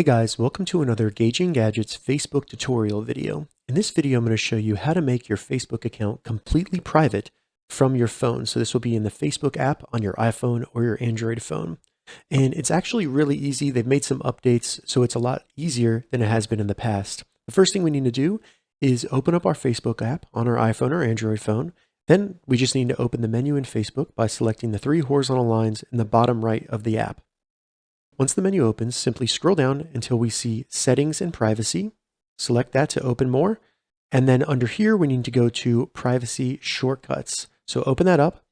Hey guys, welcome to another Gauging Gadgets Facebook tutorial video. In this video, I'm going to show you how to make your Facebook account completely private from your phone. So this will be in the Facebook app on your iPhone or your Android phone. And it's actually really easy. They've made some updates, so it's a lot easier than it has been in the past. The first thing we need to do is open up our Facebook app on our iPhone or Android phone. Then we just need to open the menu in Facebook by selecting the three horizontal lines in the bottom right of the app. Once the menu opens, simply scroll down until we see Settings and Privacy. Select that to open more. And then under here, we need to go to Privacy Shortcuts. So open that up.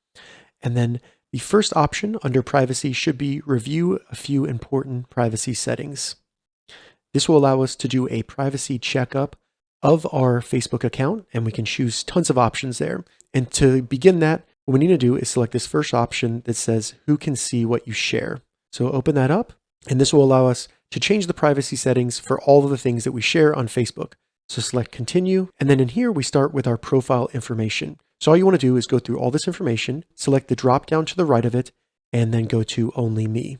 And then the first option under Privacy should be Review a few important privacy settings. This will allow us to do a privacy checkup of our Facebook account, and we can choose tons of options there. And to begin that, what we need to do is select this first option that says Who can see what you share. So open that up, and this will allow us to change the privacy settings for all of the things that we share on Facebook. So select Continue, and then in here we start with our profile information. So all you want to do is go through all this information, select the drop down to the right of it, and then go to Only Me.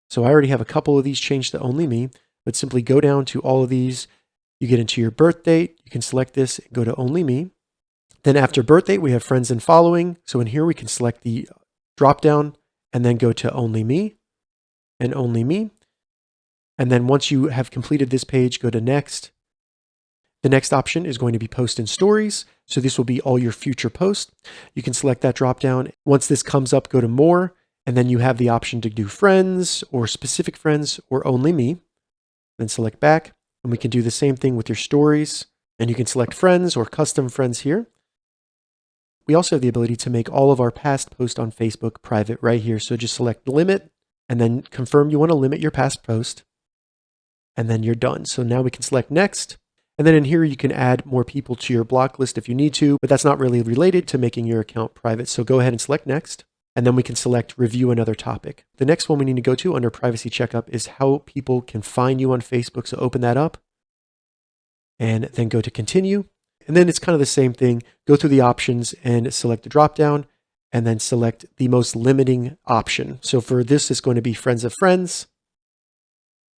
So I already have a couple of these changed to Only Me, but simply go down to all of these. You get into your birth date, you can select this, go to Only Me. Then after birth date, we have Friends and Following. So in here we can select the drop down and then go to Only Me. And Only Me. And then once you have completed this page, go to Next. The next option is going to be Post and Stories. So this will be all your future posts. You can select that drop down. Once this comes up, go to More, and then you have the option to do Friends or Specific Friends or Only Me. Then select Back, and we can do the same thing with your stories. And you can select Friends or Custom Friends here. We also have the ability to make all of our past posts on Facebook private right here. So just select Limit, and then confirm you want to limit your past post, and then you're done. So now we can select Next, and then in here you can add more people to your block list if you need to, but that's not really related to making your account private. So go ahead and select Next, and then we can select Review another topic. The next one we need to go to under Privacy Checkup is how people can find you on Facebook. So open that up, and then go to Continue, and then it's kind of the same thing. Go through the options and select the drop down, and then select the most limiting option. So for this, it's going to be Friends of Friends.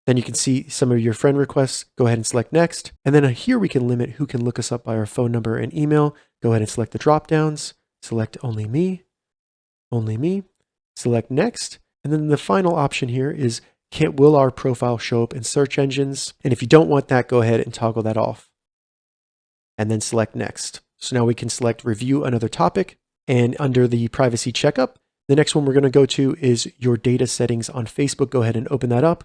Then you can see some of your friend requests. Go ahead and select Next. And then here we can limit who can look us up by our phone number and email. Go ahead and select the drop downs. Select Only Me, Only Me, select Next. And then the final option here is will our profile show up in search engines? And if you don't want that, go ahead and toggle that off. And then select Next. So now we can select Review another topic. And under the Privacy Checkup, the next one we're going to go to is your data settings on Facebook. Go ahead and open that up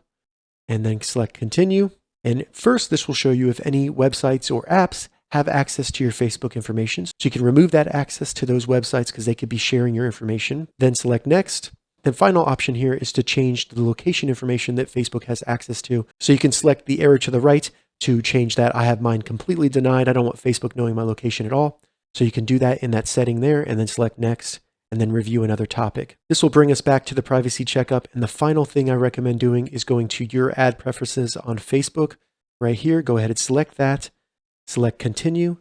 and then select Continue. And first, this will show you if any websites or apps have access to your Facebook information. So you can remove that access to those websites because they could be sharing your information. Then select Next. The final option here is to change the location information that Facebook has access to. So you can select the arrow to the right to change that. I have mine completely denied. I don't want Facebook knowing my location at all. So you can do that in that setting there and then select Next and then Review another topic. This will bring us back to the Privacy Checkup. And the final thing I recommend doing is going to your ad preferences on Facebook right here. Go ahead and select that, select Continue.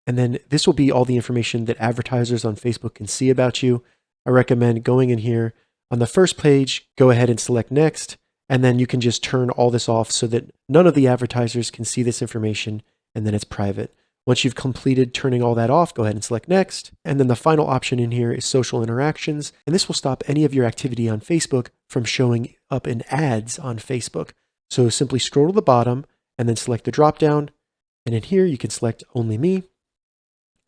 And then this will be all the information that advertisers on Facebook can see about you. I recommend going in here on the first page, go ahead and select Next. And then you can just turn all this off so that none of the advertisers can see this information, and then it's private. Once you've completed turning all that off, go ahead and select Next. And then the final option in here is Social Interactions. And this will stop any of your activity on Facebook from showing up in ads on Facebook. So simply scroll to the bottom and then select the drop down. And in here, you can select Only Me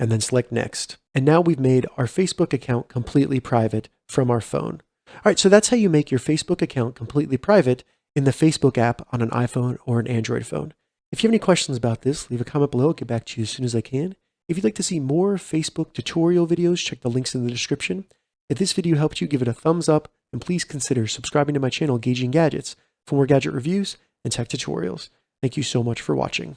and then select Next. And now we've made our Facebook account completely private from our phone. All right, so that's how you make your Facebook account completely private in the Facebook app on an iPhone or an Android phone. If you have any questions about this, leave a comment below. I'll get back to you as soon as I can. If you'd like to see more Facebook tutorial videos, check the links in the description. If this video helped you, give it a thumbs up, and please consider subscribing to my channel, Gauging Gadgets, for more gadget reviews and tech tutorials. Thank you so much for watching.